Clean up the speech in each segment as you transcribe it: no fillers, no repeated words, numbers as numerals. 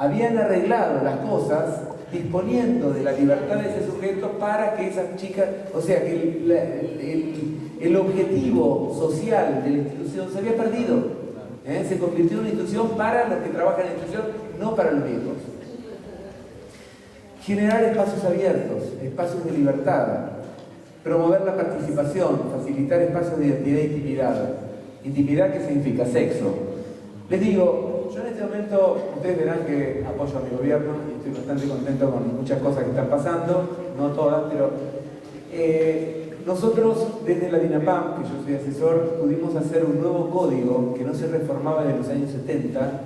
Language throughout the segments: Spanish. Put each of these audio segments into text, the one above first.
habían arreglado las cosas disponiendo de la libertad de ese sujeto para que esas chicas, o sea, que el objetivo social de la institución se había perdido. Se convirtió en una institución para los que trabajan en la institución, no para los viejos. Generar espacios abiertos, espacios de libertad, promover la participación, facilitar espacios de identidad e intimidad. Intimidad, ¿qué significa? Sexo. Les digo, yo en este momento, ustedes verán que apoyo a mi gobierno y estoy bastante contento con muchas cosas que están pasando, no todas, pero nosotros desde la DINAPAM, que yo soy asesor, pudimos hacer un nuevo código que no se reformaba desde los años 70,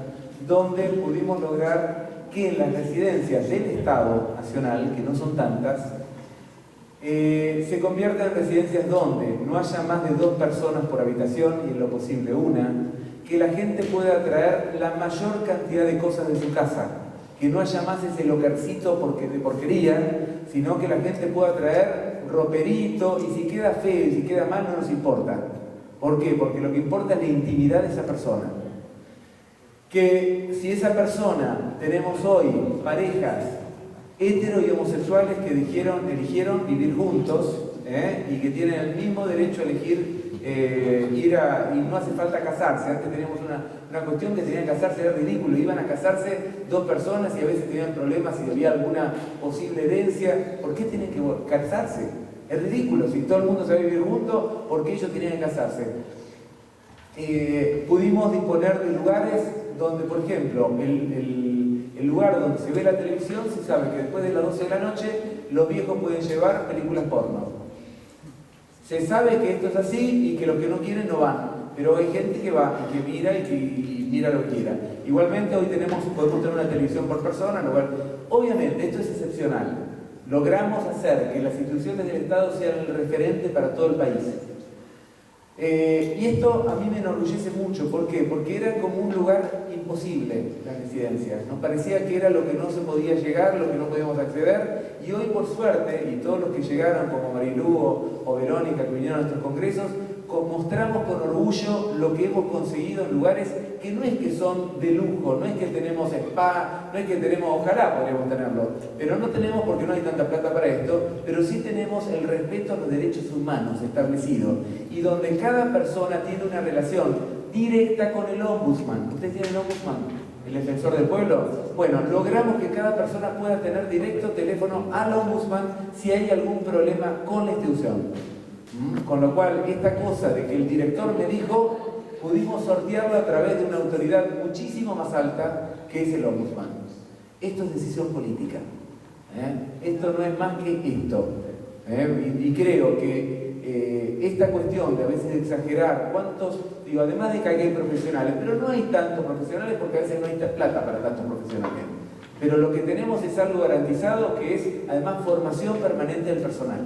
donde pudimos lograr que en las residencias del Estado Nacional, que no son tantas, se conviertan en residencias donde no haya más de 2 personas por habitación y en lo posible una, que la gente pueda traer la mayor cantidad de cosas de su casa, que no haya más ese lockercito de porquería, sino que la gente pueda traer roperito, y si queda feo y si queda mal no nos importa. ¿Por qué? Porque lo que importa es la intimidad de esa persona. Que si esa persona, tenemos hoy parejas hetero y homosexuales que eligieron vivir juntos, y que tienen el mismo derecho a elegir y no hace falta casarse. Antes teníamos una cuestión que tenían que casarse, era ridículo, iban a casarse 2 personas y a veces tenían problemas si había alguna posible herencia. ¿Por qué tienen que casarse? Es ridículo, si todo el mundo sabe vivir juntos, ¿por qué ellos tenían que casarse? Pudimos disponer de lugares donde, por ejemplo, el lugar donde se ve la televisión, se sabe que después de las 12 de la noche los viejos pueden llevar películas porno. Se sabe que esto es así y que los que no quieren no van, pero hay gente que va y que mira y mira lo que quiera. Igualmente hoy podemos tener una televisión por persona, lo cual, obviamente esto es excepcional. Logramos hacer que las instituciones del Estado sean el referente para todo el país. Y esto a mí me enorgullece mucho. ¿Por qué? Porque era como un lugar imposible, las residencias. Nos parecía que era lo que no se podía llegar, lo que no podíamos acceder, y hoy por suerte, y todos los que llegaron como Marilú o Verónica que vinieron a nuestros congresos, mostramos con orgullo lo que hemos conseguido en lugares que no es que son de lujo, no es que tenemos spa, no es que tenemos, ojalá podríamos tenerlo, pero no tenemos porque no hay tanta plata para esto, pero sí tenemos el respeto a los derechos humanos establecido, y donde cada persona tiene una relación directa con el ombudsman. ¿Ustedes tienen el ombudsman? ¿El defensor del pueblo? Bueno, logramos que cada persona pueda tener directo teléfono al ombudsman si hay algún problema con la institución. Con lo cual, esta cosa de que el director me dijo, pudimos sortearlo a través de una autoridad muchísimo más alta, que es el ombudsman. Esto es decisión política. Esto no es más que esto. Y creo que esta cuestión de a veces exagerar además de que hay profesionales, pero no hay tantos profesionales porque a veces no hay plata para tantos profesionales. Pero lo que tenemos es algo garantizado, que es además formación permanente del personal.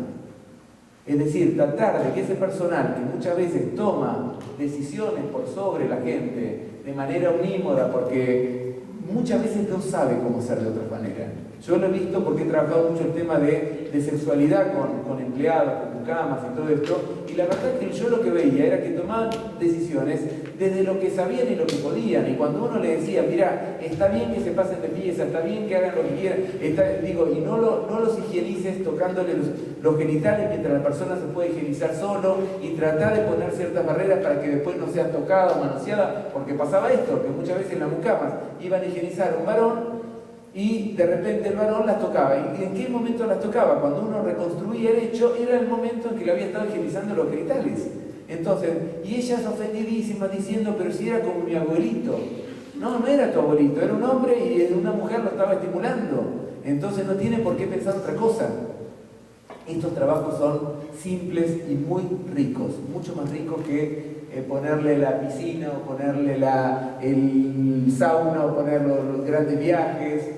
Es decir, tratar de que ese personal que muchas veces toma decisiones por sobre la gente de manera omnímoda, porque muchas veces no sabe cómo ser de otra manera. Yo lo he visto porque he trabajado mucho el tema de sexualidad con empleados, con mucamas y todo esto, y la verdad es que yo lo que veía era que tomaban decisiones desde lo que sabían y lo que podían, y cuando uno le decía, mira, está bien que se pasen de pieza, está bien que hagan lo que quieran, y no los higienices tocándole los genitales mientras la persona se puede higienizar solo, y tratar de poner ciertas barreras para que después no sea tocada o manoseada, porque pasaba esto, que muchas veces en las mucamas iban a higienizar a un varón, y de repente el varón las tocaba. ¿Y en qué momento las tocaba? Cuando uno reconstruía el hecho, era el momento en que le había estado higienizando los genitales. Entonces, y ellas ofendidísimas diciendo, pero si era como mi abuelito. No, no era tu abuelito, era un hombre y una mujer lo estaba estimulando. Entonces no tiene por qué pensar otra cosa. Estos trabajos son simples y muy ricos, mucho más ricos que ponerle la piscina o ponerle el sauna o poner los grandes viajes.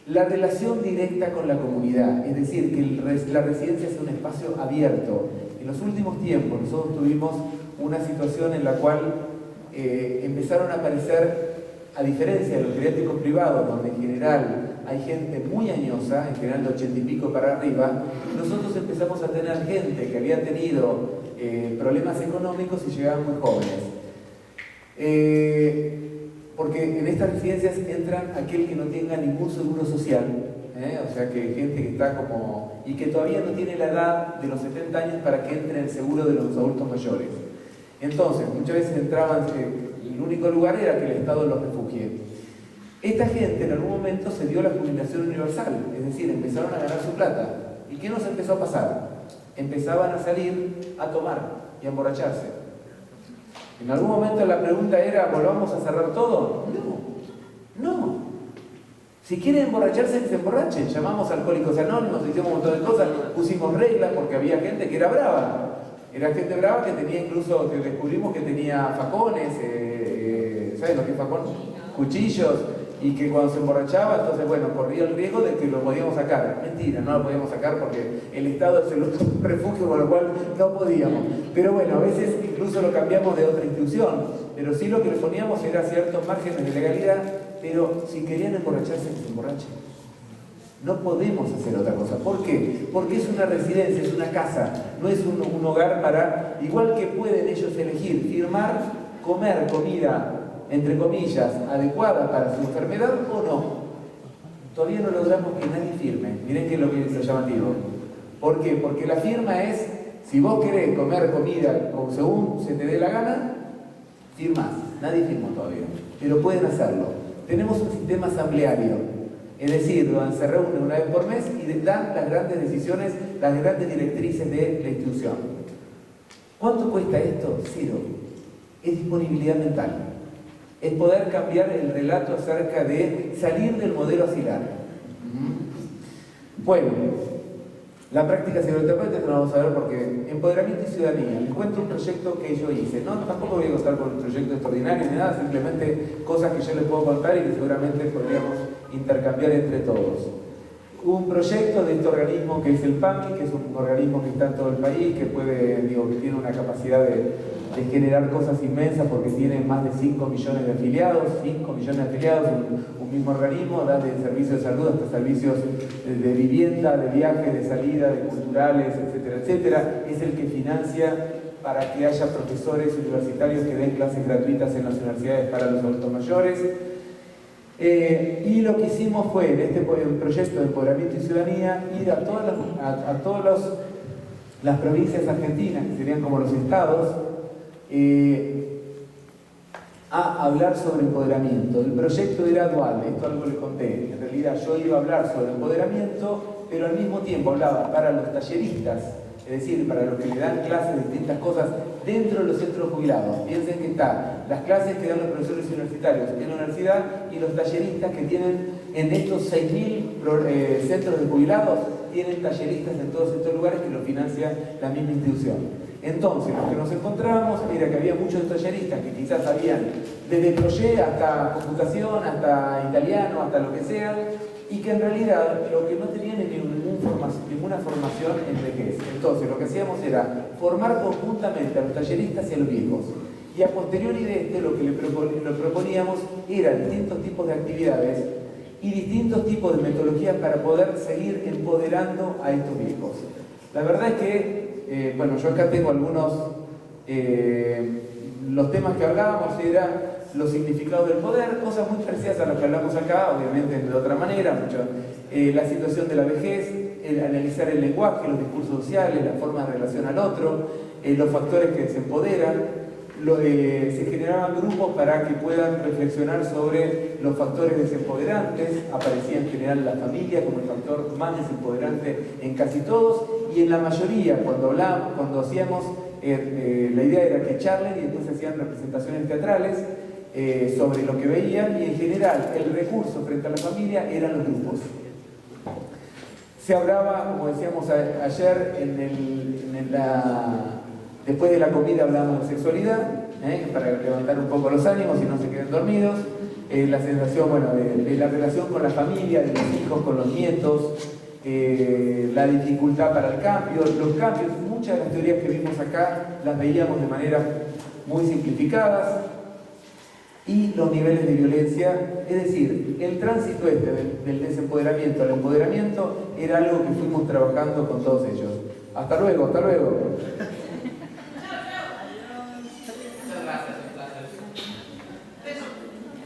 La relación directa con la comunidad, es decir, que la residencia sea un espacio abierto. En los últimos tiempos nosotros tuvimos una situación en la cual empezaron a aparecer, a diferencia de los geriátricos privados, donde en general hay gente muy añosa, en general de 80 y pico para arriba, nosotros empezamos a tener gente que había tenido problemas económicos y llegaban muy jóvenes. porque en estas residencias entran aquel que no tenga ningún seguro social, o sea que gente que está como, y que todavía no tiene la edad de los 70 años para que entre en el seguro de los adultos mayores. Entonces, muchas veces entraban, el único lugar era que el Estado los refugie. Esta gente en algún momento se dio la jubilación universal, es decir, empezaron a ganar su plata. ¿Y qué nos empezó a pasar? Empezaban a salir a tomar y a emborracharse. En algún momento la pregunta era, ¿volvamos a cerrar todo? No. Si quieren emborracharse, que se emborrachen. Llamamos a Alcohólicos Anónimos, hicimos un montón de cosas, pusimos reglas porque había gente que era brava. Era gente brava que tenía incluso, que descubrimos que tenía facones, ¿sabes lo que es facón? Cuchillos, y que cuando se emborrachaba, entonces bueno, corría el riesgo de que lo podíamos sacar. Mentira, no lo podíamos sacar porque el Estado es el único refugio, con lo cual no podíamos. Pero bueno, a veces incluso lo cambiamos de otra institución, pero sí lo que le poníamos era ciertos márgenes de legalidad, pero si querían emborracharse, que se emborrachen. No podemos hacer otra cosa. ¿Por qué? Porque es una residencia, es una casa, no es un hogar para... Igual que pueden ellos elegir firmar, comer comida, entre comillas, adecuada para su enfermedad o no. Todavía no logramos que nadie firme. Miren que es lo llamativo. ¿Por qué? Porque la firma es, si vos querés comer comida según se te dé la gana, firmás. Nadie firmó todavía, pero pueden hacerlo. Tenemos un sistema asambleario, es decir, donde se reúnen una vez por mes y dan las grandes decisiones, las grandes directrices de la institución. ¿Cuánto cuesta esto? 0. Es disponibilidad mental. Es poder cambiar el relato acerca de salir del modelo asilar. Bueno, la práctica psicoterapéutica no vamos a ver porque empoderamiento y ciudadanía. Les cuento un proyecto que yo hice. No, tampoco voy a contar con un proyecto extraordinario ni nada, simplemente cosas que yo les puedo contar y que seguramente podríamos intercambiar entre todos. Un proyecto de este organismo que es el PAMI, que es un organismo que está en todo el país, que que tiene una capacidad de generar cosas inmensas porque tiene más de 5 millones de afiliados, un mismo organismo, da de servicios de salud hasta servicios de vivienda, de viaje, de salida, de culturales, etcétera, etcétera. Es el que financia para que haya profesores universitarios que den clases gratuitas en las universidades para los adultos mayores. Y lo que hicimos fue, en este proyecto de empoderamiento y ciudadanía, ir a todas las provincias argentinas, que serían como los estados, a hablar sobre empoderamiento. El proyecto era dual, esto algo le conté. En realidad yo iba a hablar sobre empoderamiento, pero al mismo tiempo hablaba para los talleristas, es decir, para los que le dan clases de distintas cosas dentro de los centros jubilados. Piensen que están las clases que dan los profesores universitarios en la universidad y los talleristas que tienen en estos 6.000 centros de jubilados, tienen talleristas en todos estos lugares que los financia la misma institución. Entonces, lo que nos encontrábamos era que había muchos talleristas que quizás sabían desde crochet hasta computación, hasta italiano, hasta lo que sea, y que en realidad lo que no tenían es ninguna formación en vejez. Entonces, lo que hacíamos era formar conjuntamente a los talleristas y a los viejos. Y a posteriori de este, lo que lo proponíamos era distintos tipos de actividades y distintos tipos de metodologías para poder seguir empoderando a estos viejos. La verdad es que bueno, yo acá tengo algunos, los temas que hablábamos eran los significados del poder, cosas muy parecidas a las que hablamos acá, obviamente de otra manera, la situación de la vejez, el analizar el lenguaje, los discursos sociales, la forma de relación al otro, los factores que se empoderan, se generaban grupos para que puedan reflexionar sobre los factores desempoderantes. Aparecía en general la familia como el factor más desempoderante en casi todos, y en la mayoría cuando hacíamos la idea era que charlen y después hacían representaciones teatrales sobre lo que veían, y en general el recurso frente a la familia eran los grupos. Se hablaba, como decíamos ayer, después de la comida hablamos de sexualidad, para levantar un poco los ánimos y no se queden dormidos. La sensación, bueno, de la relación con la familia, de los hijos, con los nietos, la dificultad para el cambio, los cambios. Muchas de las teorías que vimos acá las veíamos de manera muy simplificadas. Y los niveles de violencia, es decir, el tránsito del desempoderamiento al empoderamiento era algo que fuimos trabajando con todos ellos. Hasta luego, hasta luego.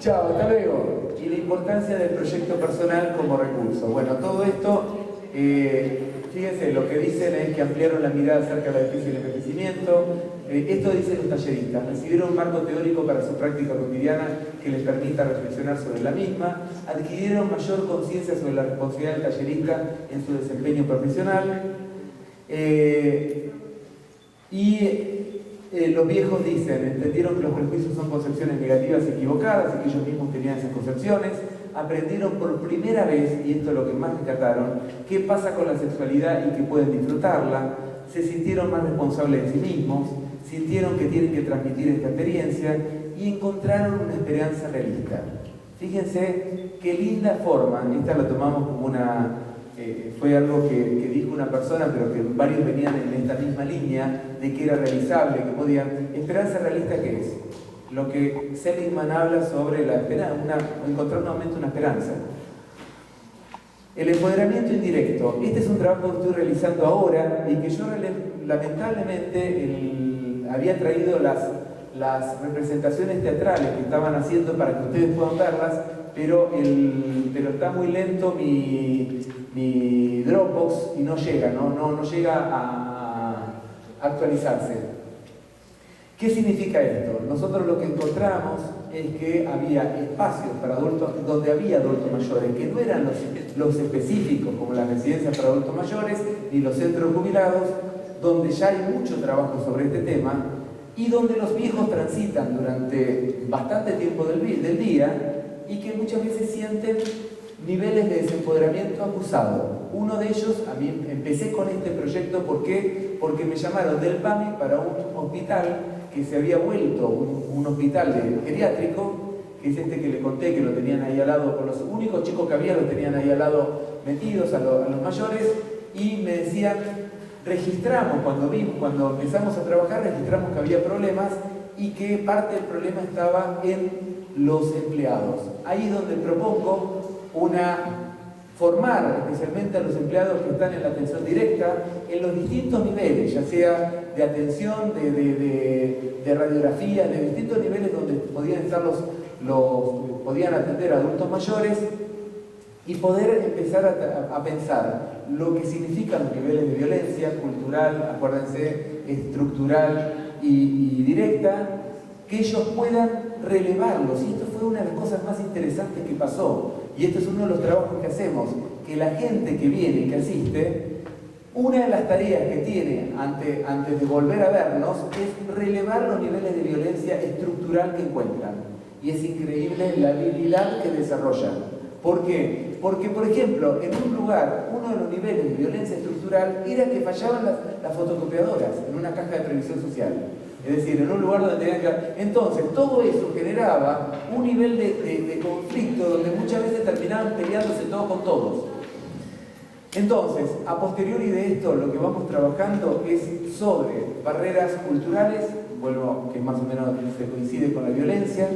Chao, hasta luego. Y la importancia del proyecto personal como recurso. Bueno, todo esto, fíjense, lo que dicen es que ampliaron la mirada acerca de la difícil del envejecimiento. Esto dicen los talleristas, recibieron un marco teórico para su práctica cotidiana que les permita reflexionar sobre la misma, adquirieron mayor conciencia sobre la responsabilidad del tallerista en su desempeño profesional, los viejos dicen, entendieron que los prejuicios son concepciones negativas y equivocadas y que ellos mismos tenían esas concepciones, aprendieron por primera vez, y esto es lo que más rescataron, qué pasa con la sexualidad y que pueden disfrutarla, se sintieron más responsables de sí mismos, sintieron que tienen que transmitir esta experiencia y encontraron una esperanza realista. Fíjense qué linda forma, esta la tomamos como una... fue algo que dijo una persona, pero que varios venían en esta misma línea, de que era realizable, que podían... ¿Esperanza realista qué es? Lo que Seligman habla sobre la esperanza, encontrar nuevamente una esperanza. El empoderamiento indirecto. Este es un trabajo que estoy realizando ahora y que yo lamentablemente había traído las representaciones teatrales que estaban haciendo para que ustedes puedan verlas, pero está muy lento mi Dropbox y no llega, no llega a actualizarse. ¿Qué significa esto? Nosotros lo que encontramos es que había espacios para adultos, donde había adultos mayores, que no eran los específicos, como las residencias para adultos mayores, ni los centros jubilados, donde ya hay mucho trabajo sobre este tema, y donde los viejos transitan durante bastante tiempo del día, y que muchas veces sienten niveles de desempoderamiento acusado. Uno de ellos, a mí empecé con este proyecto, ¿por qué? Porque me llamaron del PAMI para un hospital que se había vuelto un hospital geriátrico, que es este que le conté, que lo tenían ahí al lado, con los únicos chicos que había los tenían ahí al lado metidos a los mayores, y me decían, registramos, cuando empezamos a trabajar, registramos que había problemas y que parte del problema estaba en los empleados. Ahí es donde propongo formar especialmente a los empleados que están en la atención directa en los distintos niveles, ya sea de atención, de radiografía, de distintos niveles donde podían estar podían atender a adultos mayores y poder empezar a pensar lo que significan los niveles de violencia cultural, acuérdense, estructural y directa, que ellos puedan relevarlos. Y esto fue una de las cosas más interesantes que pasó. Y esto es uno de los trabajos que hacemos, que la gente que viene, que asiste, una de las tareas que tiene antes de volver a vernos es relevar los niveles de violencia estructural que encuentran. Y es increíble la habilidad que desarrollan. ¿Por qué? Porque, por ejemplo, en un lugar, uno de los niveles de violencia estructural era que fallaban las fotocopiadoras en una caja de previsión social. Es decir, en un lugar donde tenían que... Entonces, todo eso generaba un nivel de conflicto donde muchas veces terminaban peleándose todos con todos. Entonces, a posteriori de esto, lo que vamos trabajando es sobre barreras culturales, vuelvo, que más o menos se coincide con la violencia,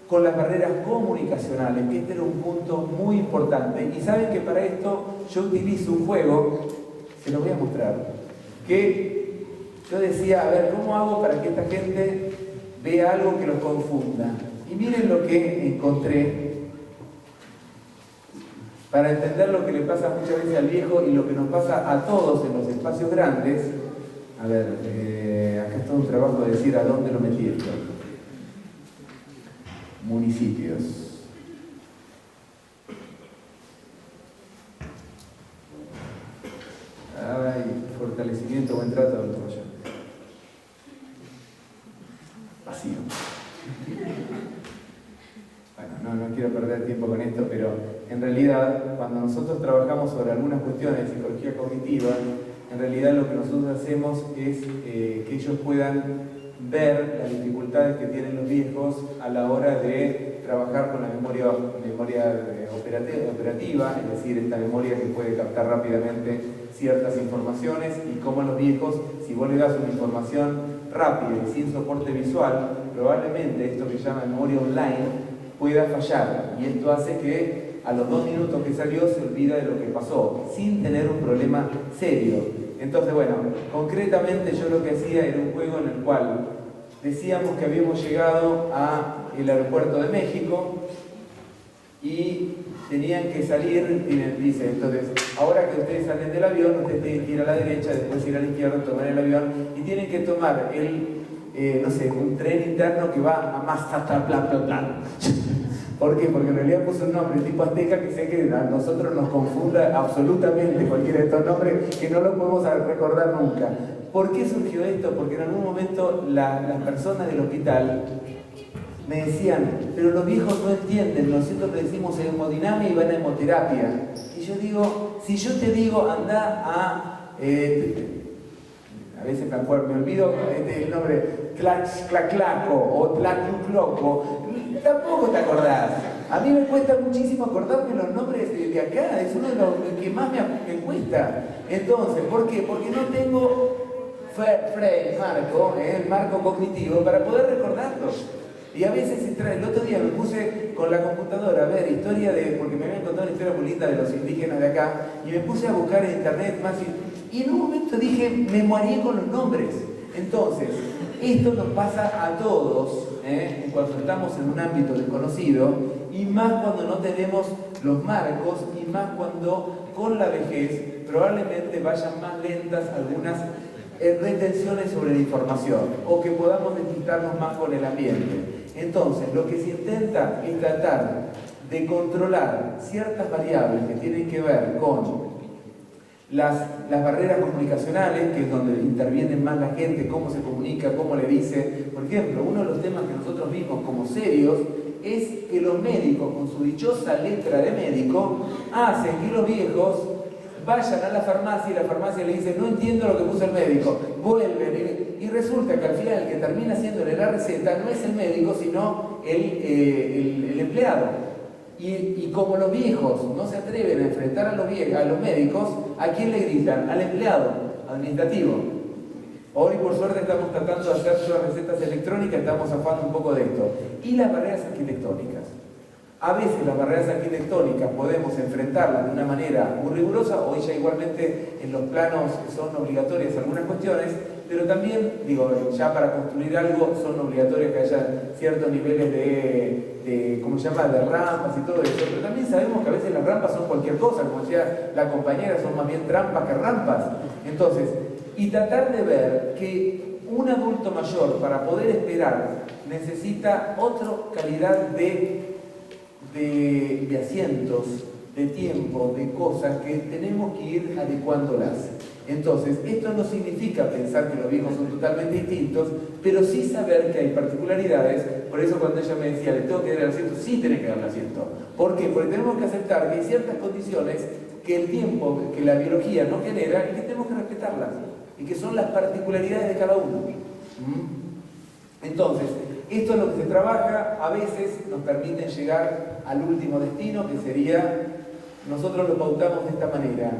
con las barreras comunicacionales, que este era un punto muy importante. Y saben que para esto yo utilizo un juego, se los voy a mostrar, que yo decía, a ver, ¿cómo hago para que esta gente vea algo que los confunda? Y miren lo que encontré para entender lo que le pasa muchas veces al viejo y lo que nos pasa a todos en los espacios grandes. A ver, acá está un trabajo de decir a dónde lo metí esto. Municipios. Ay, fortalecimiento, buen trato, adulto mayor. Vacío. Bueno, no quiero perder tiempo con esto, pero en realidad, cuando nosotros trabajamos sobre algunas cuestiones de psicología cognitiva, en realidad lo que nosotros hacemos es que ellos puedan ver las dificultades que tienen los viejos a la hora de trabajar con la memoria operativa, es decir, esta memoria que puede captar rápidamente ciertas informaciones, y cómo los viejos, si vos le das una información rápida y sin soporte visual, probablemente esto que se llama memoria online pueda fallar, y esto hace que a los 2 minutos que salió se olvida de lo que pasó, sin tener un problema serio. Entonces, bueno, concretamente yo lo que hacía era un juego en el cual decíamos que habíamos llegado a el aeropuerto de México y tenían que salir, dice, entonces, ahora que ustedes salen del avión, ustedes tienen que ir a la derecha, después ir a la izquierda, tomar el avión, y tienen que tomar no sé, un tren interno que va a Mazatlán. ¿Por qué? Porque en realidad puso un nombre tipo azteca que sé que a nosotros nos confunda absolutamente cualquiera de estos nombres, que no lo podemos recordar nunca. ¿Por qué surgió esto? Porque en algún momento las personas del hospital me decían, pero los viejos no entienden, nosotros le decimos hemodinamia y van a hemoterapia. Y yo digo, si yo te digo, anda a veces me olvido el nombre, Claclaco o Tlaclucloco, tampoco te acordás. A mí me cuesta muchísimo acordarme los nombres de acá, es uno de los que más me cuesta. Entonces, ¿por qué? Porque no tengo el marco cognitivo para poder recordarlos. Y a veces el otro día me puse con la computadora a ver historia porque me habían contado una historia muy linda de los indígenas de acá, y me puse a buscar en internet más y en un momento dije, me morí con los nombres. Entonces, esto nos pasa a todos, cuando estamos en un ámbito desconocido, y más cuando no tenemos los marcos, y más cuando con la vejez probablemente vayan más lentas algunas retenciones sobre la información, o que podamos despistarnos más con el ambiente. Entonces, lo que se intenta es tratar de controlar ciertas variables que tienen que ver con las barreras comunicacionales, que es donde intervienen más la gente, cómo se comunica, cómo le dice. Por ejemplo, uno de los temas que nosotros vimos como serios es que los médicos, con su dichosa letra de médico, hacen que los viejos vayan a la farmacia y la farmacia le dice, no entiendo lo que puso el médico, vuelven y resulta que al final el que termina haciéndole la receta no es el médico, sino el empleado. Y como los viejos no se atreven a enfrentar a los médicos, ¿a quién le gritan? Al empleado administrativo. Hoy por suerte estamos tratando de hacer unas recetas electrónicas, estamos zafando un poco de esto. Y las barreras arquitectónicas. A veces las barreras arquitectónicas podemos enfrentarlas de una manera muy rigurosa, hoy ya igualmente en los planos son obligatorias algunas cuestiones, pero también, ya para construir algo son obligatorios que haya ciertos niveles de ¿cómo se llama?, de rampas y todo eso, pero también sabemos que a veces las rampas son cualquier cosa, como decía la compañera, son más bien trampas que rampas. Entonces, y tratar de ver que un adulto mayor para poder esperar necesita otra calidad de asientos, de tiempo, de cosas que tenemos que ir adecuándolas. Entonces, esto no significa pensar que los viejos son totalmente distintos, pero sí saber que hay particularidades. Por eso cuando ella me decía, le tengo que dar el asiento, sí tenés que darle asiento. ¿Por qué? Porque tenemos que aceptar que hay ciertas condiciones que el tiempo, que la biología no genera y que tenemos que respetarlas. Y que son las particularidades de cada uno. Entonces, esto es lo que se trabaja, a veces nos permiten llegar al último destino, que sería, nosotros lo pautamos de esta manera,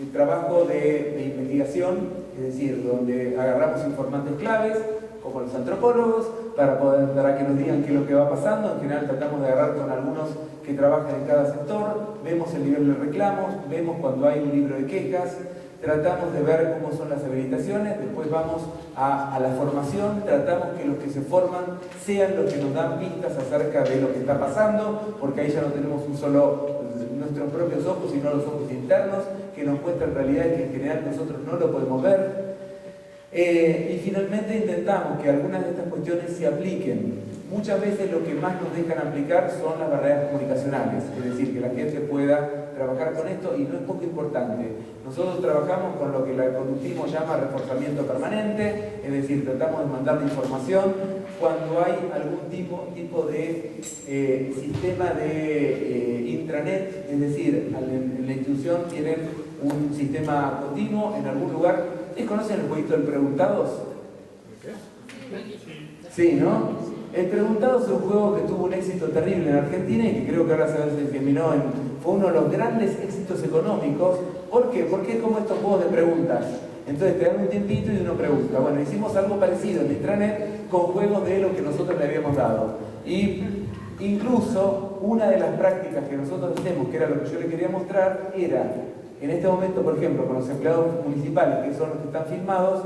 el trabajo de investigación, es decir, donde agarramos informantes claves, como los antropólogos, para que nos digan qué es lo que va pasando. En general tratamos de agarrar con algunos que trabajan en cada sector, vemos el nivel de reclamos, vemos cuando hay un libro de quejas, tratamos de ver cómo son las habilitaciones, después vamos a la formación, tratamos que los que se forman sean los que nos dan pistas acerca de lo que está pasando, porque ahí ya no tenemos nuestros propios ojos, sino los ojos internos, que nos muestran realidades que en general nosotros no lo podemos ver. Y finalmente intentamos que algunas de estas cuestiones se apliquen. Muchas veces lo que más nos dejan aplicar son las barreras comunicacionales, es decir, que la gente pueda trabajar con esto, y no es poco importante. Nosotros trabajamos con lo que el conductismo llama reforzamiento permanente, es decir, tratamos de mandar la información cuando hay algún tipo de sistema de intranet, es decir, en la institución tienen un sistema continuo en algún lugar. ¿Ustedes conocen el jueguito del Preguntados? Sí, ¿no? El Preguntados es un juego que tuvo un éxito terrible en Argentina y que creo que ahora se terminó fue uno de los grandes éxitos económicos. ¿Por qué? Porque es como estos juegos de preguntas. Entonces te dan un tiempito y uno pregunta. Bueno, hicimos algo parecido en intranet con juegos de lo que nosotros le habíamos dado. Y incluso una de las prácticas que nosotros hacemos, que era lo que yo le quería mostrar, era, en este momento, por ejemplo, con los empleados municipales, que son los que están filmados,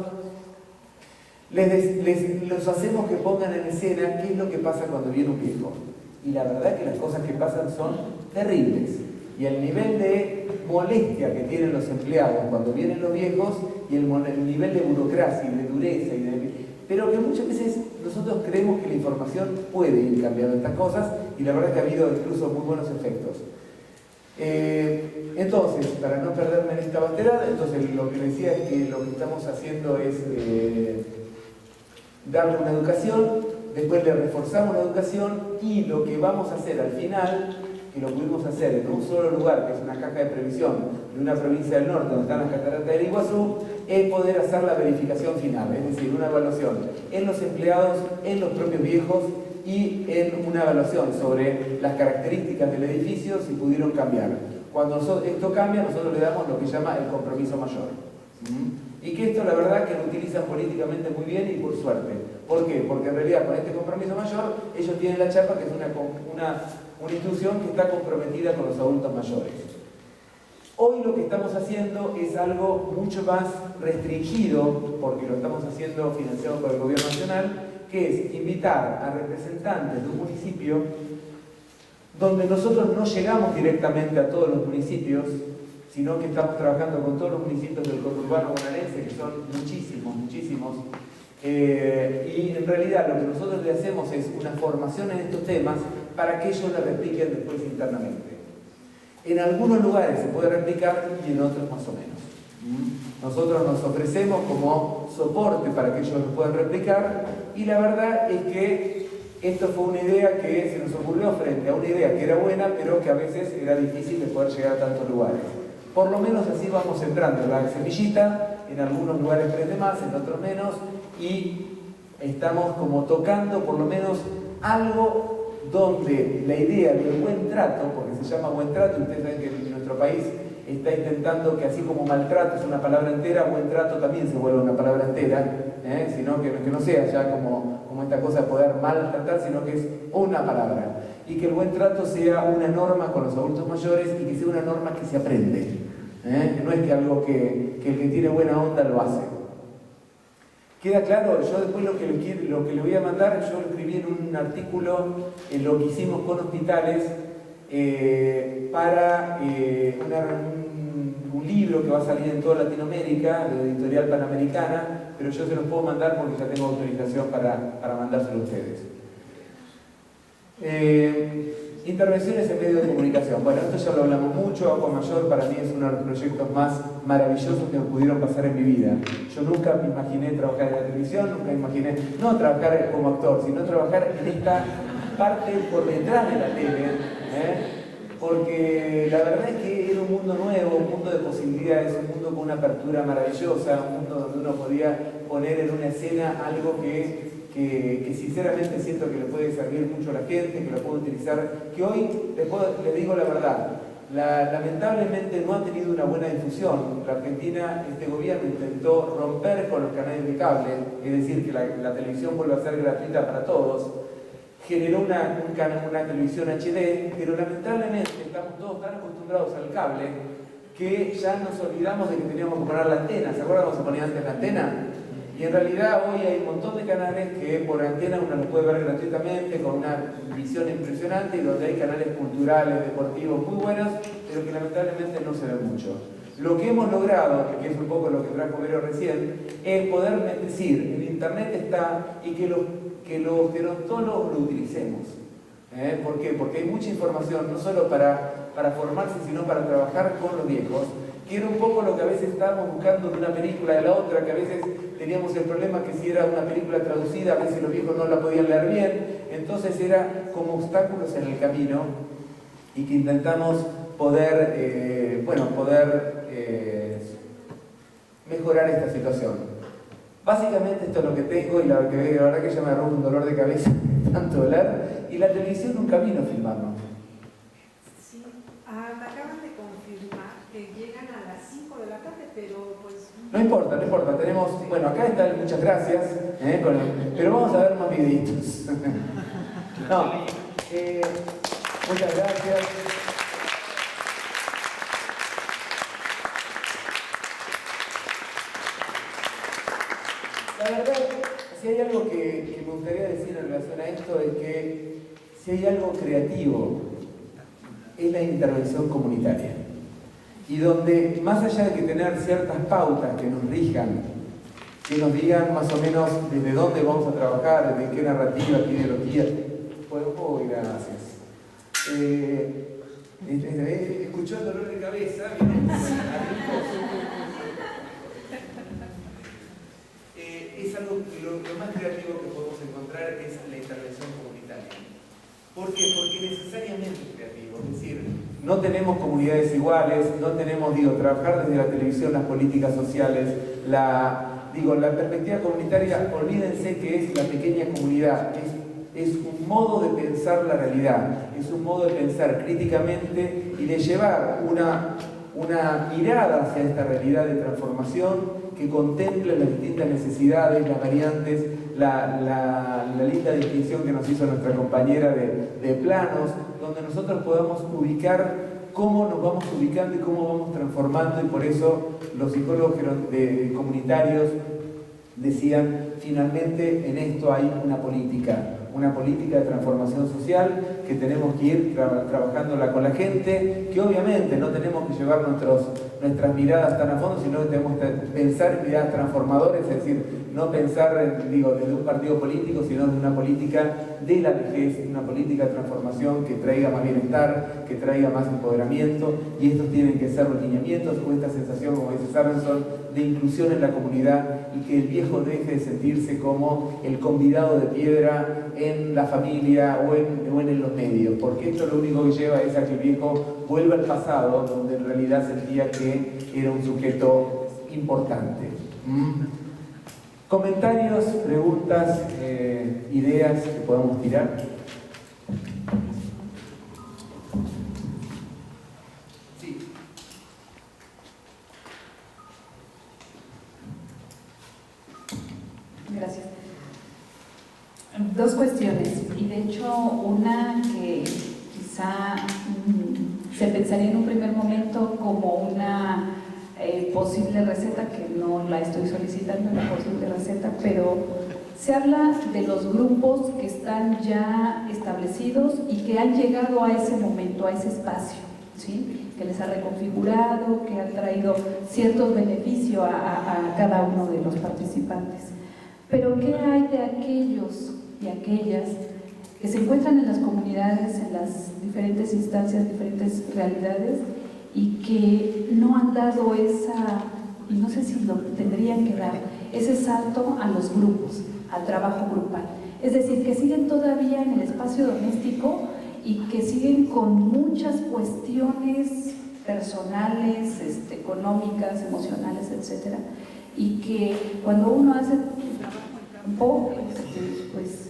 los hacemos que pongan en escena qué es lo que pasa cuando viene un viejo. Y la verdad que las cosas que pasan son terribles. Y el nivel de molestia que tienen los empleados cuando vienen los viejos y el nivel de burocracia y de dureza pero que muchas veces nosotros creemos que la información puede ir cambiando estas cosas y la verdad es que ha habido incluso muy buenos efectos. Entonces, para no perderme en esta baterada, entonces lo que decía es que lo que estamos haciendo es darle una educación, después le reforzamos la educación y lo que vamos a hacer al final, que lo pudimos hacer en un solo lugar, que es una caja de previsión de una provincia del norte donde están las cataratas del Iguazú, es poder hacer la verificación final, es decir, una evaluación en los empleados, en los propios viejos y en una evaluación sobre las características del edificio si pudieron cambiar. Cuando esto cambia, nosotros le damos lo que se llama el compromiso mayor. Y que esto la verdad que lo utilizan políticamente muy bien y por suerte. ¿Por qué? Porque en realidad con este compromiso mayor ellos tienen la chapa que es una institución que está comprometida con los adultos mayores. Hoy lo que estamos haciendo es algo mucho más restringido, porque lo estamos haciendo financiado por el gobierno nacional, que es invitar a representantes de un municipio donde nosotros no llegamos directamente a todos los municipios, sino que estamos trabajando con todos los municipios del conurbano bonaerense, que son muchísimos, muchísimos. Y en realidad lo que nosotros le hacemos es una formación en estos temas para que ellos la repliquen después internamente. En algunos lugares se puede replicar y en otros más o menos. Nosotros nos ofrecemos como soporte para que ellos lo puedan replicar y la verdad es que esto fue una idea que se nos ocurrió frente a una idea que era buena, pero que a veces era difícil de poder llegar a tantos lugares. Por lo menos así vamos entrando en la semillita, en algunos lugares prende más, en otros menos, y estamos como tocando por lo menos algo donde la idea del buen trato, porque se llama buen trato, ustedes saben que en nuestro país está intentando que así como maltrato es una palabra entera, buen trato también se vuelve una palabra entera, sino que no sea ya como esta cosa de poder maltratar, sino que es una palabra. Y que el buen trato sea una norma con los adultos mayores y que sea una norma que se aprende. No es que algo que el que tiene buena onda lo hace. ¿Queda claro? Yo después lo que le voy a mandar, yo lo escribí en un artículo en lo que hicimos con hospitales para un libro que va a salir en toda Latinoamérica, de la editorial Panamericana, pero yo se los puedo mandar porque ya tengo autorización para mandárselo a ustedes. Intervenciones en medios de comunicación. Bueno, esto ya lo hablamos mucho. Agua Mayor para mí es uno de los proyectos más maravillosos que me pudieron pasar en mi vida. Yo nunca me imaginé trabajar en la televisión, nunca me imaginé, no trabajar como actor, sino trabajar en esta parte por detrás de la tele, porque la verdad es que era un mundo nuevo, un mundo de posibilidades, un mundo con una apertura maravillosa, un mundo donde uno podía poner en una escena algo que sinceramente siento que le puede servir mucho a la gente, que lo puede utilizar, que hoy les digo la verdad, lamentablemente no ha tenido una buena difusión. La Argentina, este gobierno intentó romper con los canales de cable, es decir, que la televisión vuelva a ser gratuita para todos, generó una televisión HD, pero lamentablemente estamos todos tan acostumbrados al cable que ya nos olvidamos de que teníamos que poner la antena. ¿Se acuerdan cómo se ponía antes la antena? Y en realidad hoy hay un montón de canales que por antena uno los puede ver gratuitamente con una visión impresionante y donde hay canales culturales, deportivos muy buenos, pero que lamentablemente no se ven mucho. Lo que hemos logrado, que es un poco lo que trajo Vero recién, es poder decir, el internet está y que los gerontólogos lo utilicemos. ¿Por qué? Porque hay mucha información, no solo para formarse, sino para trabajar con los viejos, que era un poco lo que a veces estábamos buscando de una película de la otra, que a veces teníamos el problema que si era una película traducida, a veces los viejos no la podían leer bien, entonces era como obstáculos en el camino y que intentamos poder mejorar esta situación. Básicamente esto es lo que tengo y la verdad que ya me agarró un dolor de cabeza tanto hablar y la televisión nunca vino a filmarnos. Sí, me acaban de confirmar que llegan a las 5 de la tarde, pero pues... No importa, tenemos, bueno, acá están, muchas gracias, pero vamos a ver más videitos. No, muchas gracias. La verdad Si hay algo que me gustaría decir en relación a esto es que si hay algo creativo es la intervención comunitaria. Y donde, más allá de que tener ciertas pautas que nos rijan, que nos digan más o menos desde dónde vamos a trabajar, desde qué narrativa, qué ideología, pues, gracias. Escuchó el dolor de cabeza, es algo que lo más creativo que podemos encontrar es la intervención comunitaria. ¿Por qué? Porque necesariamente es creativo, es decir, no tenemos comunidades iguales, no tenemos, trabajar desde la televisión, las políticas sociales, la perspectiva comunitaria, olvídense que es la pequeña comunidad, es un modo de pensar la realidad, es un modo de pensar críticamente y de llevar una mirada hacia esta realidad de transformación que contemple las distintas necesidades, las variantes, la linda distinción que nos hizo nuestra compañera de planos, donde nosotros podamos ubicar cómo nos vamos ubicando y cómo vamos transformando, y por eso los psicólogos comunitarios decían, finalmente en esto hay una política de transformación social que tenemos que ir trabajándola con la gente, que obviamente no tenemos que llevar nuestras miradas tan a fondo, sino que tenemos que pensar en miradas transformadoras, es decir, no pensar desde un partido político, sino de una política de la vejez, una política de transformación que traiga más bienestar, que traiga más empoderamiento, y estos tienen que ser los lineamientos o esta sensación, como dice Sabenson, de inclusión en la comunidad, y que el viejo deje de sentirse como el convidado de piedra en la familia o en los medios, porque esto lo único que lleva es a que el viejo vuelva al pasado, donde en realidad sentía que era un sujeto importante. Comentarios, preguntas, ideas que podamos tirar. Sí. Gracias. Dos cuestiones, y de hecho una que quizá se pensaría en un primer momento como una posible receta, que no la estoy solicitando, una posible receta, pero se habla de los grupos que están ya establecidos y que han llegado a ese momento, a ese espacio, ¿sí? Que les ha reconfigurado, que han traído ciertos beneficios a cada uno de los participantes. Pero ¿qué hay de aquellos y aquellas que se encuentran en las comunidades, en las diferentes instancias, diferentes realidades, y que no han dado y no sé si lo tendrían que dar, ese salto a los grupos, al trabajo grupal? Es decir, que siguen todavía en el espacio doméstico y que siguen con muchas cuestiones personales, económicas, emocionales, etcétera, y que cuando uno hace un poco, pues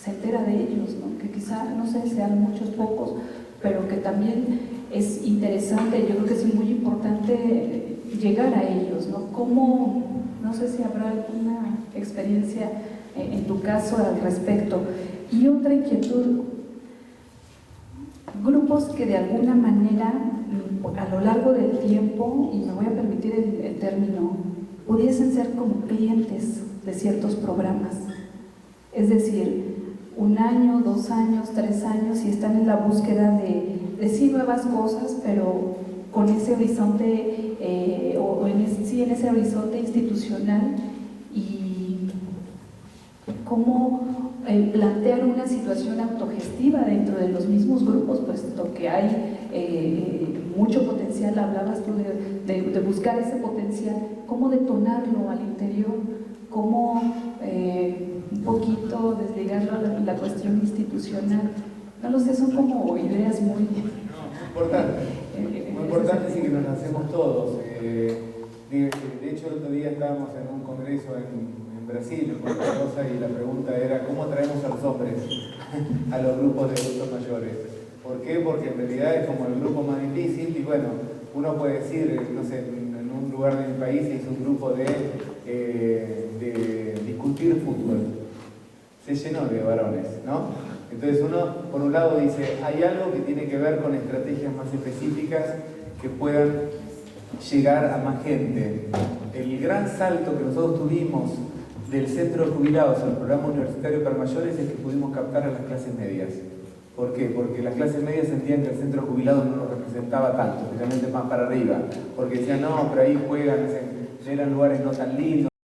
se entera de ellos, ¿no? Que quizá, no sé, sean muchos, pocos, pero que también es interesante, yo creo que es muy importante llegar a ellos, ¿no? ¿Cómo, no sé si habrá alguna experiencia en tu caso al respecto? Y otra inquietud, grupos que de alguna manera a lo largo del tiempo, y me voy a permitir el término, pudiesen ser como clientes de ciertos programas, es decir, 1 año, 2 años, 3 años, y están en la búsqueda de sí nuevas cosas, pero con ese horizonte, en ese horizonte institucional, y cómo plantear una situación autogestiva dentro de los mismos grupos, puesto que hay mucho potencial. Hablabas tú de buscar ese potencial, cómo detonarlo al interior, cómo un poquito desligarlo a la cuestión institucional. No lo sé, son como ideas muy importantes y que nos hacemos todos. De hecho, el otro día estábamos en un congreso en Brasil, en Santa Rosa, y la pregunta era ¿cómo traemos a los hombres a los grupos de adultos mayores? ¿Por qué? Porque en realidad es como el grupo más difícil, y bueno, uno puede decir, no sé, en un lugar de mi país se hizo un grupo de discutir fútbol. Se llenó de varones, ¿no? Entonces uno, por un lado, dice, hay algo que tiene que ver con estrategias más específicas que puedan llegar a más gente. El gran salto que nosotros tuvimos del centro de jubilados al programa universitario para mayores es que pudimos captar a las clases medias. ¿Por qué? Porque las clases medias sentían que el centro de jubilados no nos representaba tanto, especialmente más para arriba. Porque decían, no, pero ahí juegan, eran lugares no tan lindos.